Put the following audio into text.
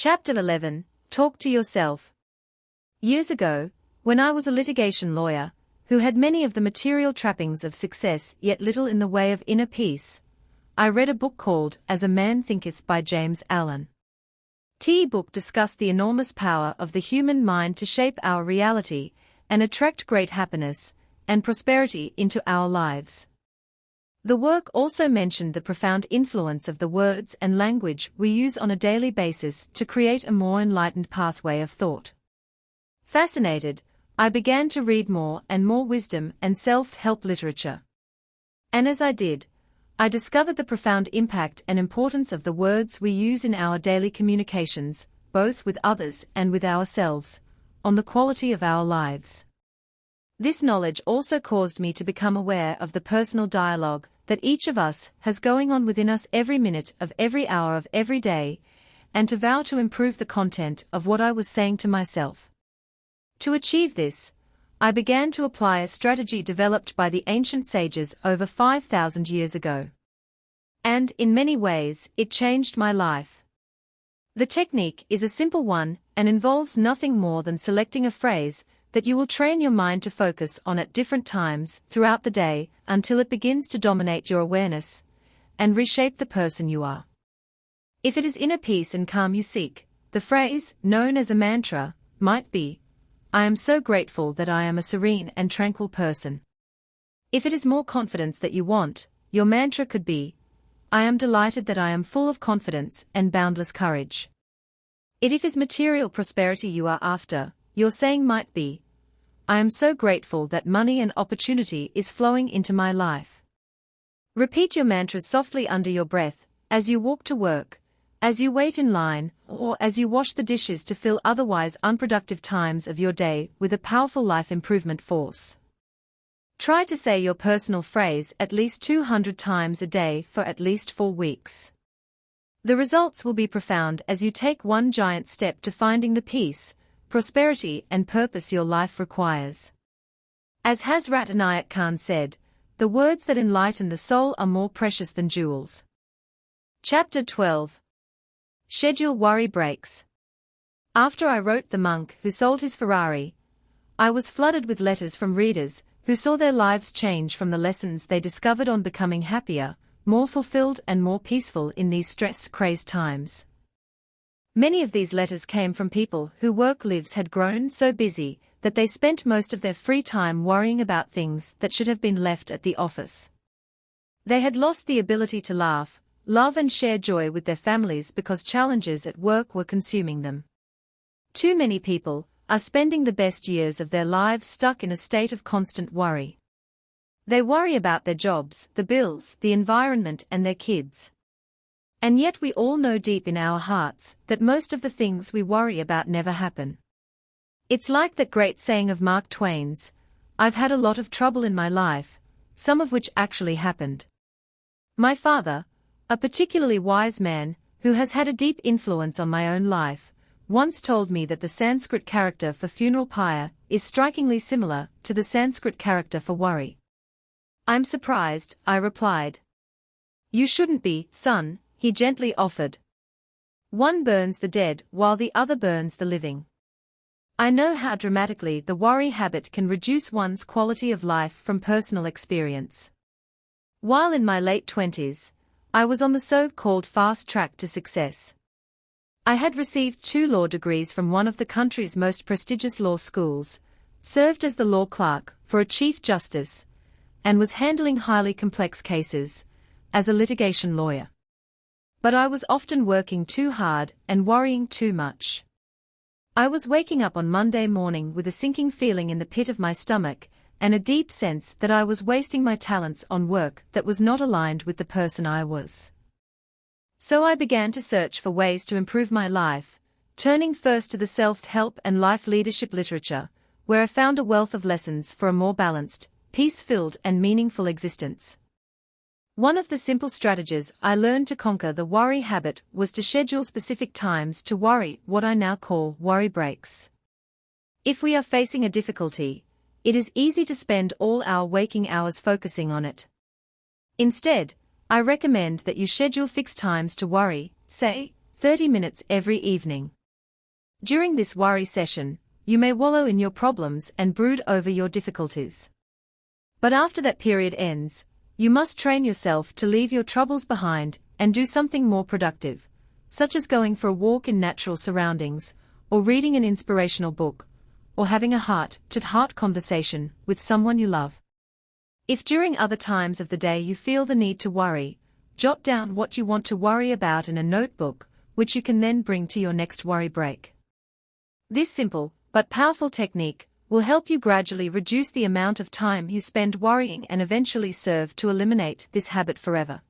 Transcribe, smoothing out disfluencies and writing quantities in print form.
Chapter 11. Talk to yourself. Years ago, when I was a litigation lawyer, who had many of the material trappings of success yet little in the way of inner peace, I read a book called As a Man Thinketh by James Allen. The book discussed the enormous power of the human mind to shape our reality and attract great happiness and prosperity into our lives. The work also mentioned the profound influence of the words and language we use on a daily basis to create a more enlightened pathway of thought. Fascinated, I began to read more and more wisdom and self-help literature. And as I did, I discovered the profound impact and importance of the words we use in our daily communications, both with others and with ourselves, on the quality of our lives. This knowledge also caused me to become aware of the personal dialogue that each of us has going on within us every minute of every hour of every day, and to vow to improve the content of what I was saying to myself. To achieve this, I began to apply a strategy developed by the ancient sages over 5,000 years ago. And, in many ways, it changed my life. The technique is a simple one and involves nothing more than selecting a phrase that you will train your mind to focus on at different times throughout the day until it begins to dominate your awareness and reshape the person you are. If it is inner peace and calm you seek, the phrase, known as a mantra, might be, "I am so grateful that I am a serene and tranquil person." If it is more confidence that you want, your mantra could be, "I am delighted that I am full of confidence and boundless courage." If it is material prosperity you are after, your saying might be, "I am so grateful that money and opportunity is flowing into my life." Repeat your mantras softly under your breath, as you walk to work, as you wait in line, or as you wash the dishes to fill otherwise unproductive times of your day with a powerful life improvement force. Try to say your personal phrase at least 200 times a day for at least 4 weeks. The results will be profound as you take one giant step to finding the peace, prosperity and purpose your life requires. As Hazrat Inayat Khan said, the words that enlighten the soul are more precious than jewels. Chapter 12. Schedule worry breaks. After I wrote The Monk Who Sold His Ferrari, I was flooded with letters from readers who saw their lives change from the lessons they discovered on becoming happier, more fulfilled and more peaceful in these stress-crazed times. Many of these letters came from people whose work lives had grown so busy that they spent most of their free time worrying about things that should have been left at the office. They had lost the ability to laugh, love and share joy with their families because challenges at work were consuming them. Too many people are spending the best years of their lives stuck in a state of constant worry. They worry about their jobs, the bills, the environment and their kids. And yet we all know deep in our hearts that most of the things we worry about never happen. It's like that great saying of Mark Twain's, "I've had a lot of trouble in my life, some of which actually happened." My father, a particularly wise man, who has had a deep influence on my own life, once told me that the Sanskrit character for funeral pyre is strikingly similar to the Sanskrit character for worry. "I'm surprised," I replied. "You shouldn't be, son," he gently offered. "One burns the dead while the other burns the living." I know how dramatically the worry habit can reduce one's quality of life from personal experience. While in my late 20s, I was on the so-called fast track to success. I had received 2 law degrees from one of the country's most prestigious law schools, served as the law clerk for a chief justice, and was handling highly complex cases as a litigation lawyer. But I was often working too hard and worrying too much. I was waking up on Monday morning with a sinking feeling in the pit of my stomach and a deep sense that I was wasting my talents on work that was not aligned with the person I was. So I began to search for ways to improve my life, turning first to the self-help and life leadership literature, where I found a wealth of lessons for a more balanced, peace-filled and meaningful existence. One of the simple strategies I learned to conquer the worry habit was to schedule specific times to worry, what I now call worry breaks. If we are facing a difficulty, it is easy to spend all our waking hours focusing on it. Instead, I recommend that you schedule fixed times to worry, say, 30 minutes every evening. During this worry session, you may wallow in your problems and brood over your difficulties. But after that period ends, you must train yourself to leave your troubles behind and do something more productive, such as going for a walk in natural surroundings, or reading an inspirational book, or having a heart-to-heart conversation with someone you love. If during other times of the day you feel the need to worry, jot down what you want to worry about in a notebook, which you can then bring to your next worry break. This simple, but powerful technique will help you gradually reduce the amount of time you spend worrying and eventually serve to eliminate this habit forever.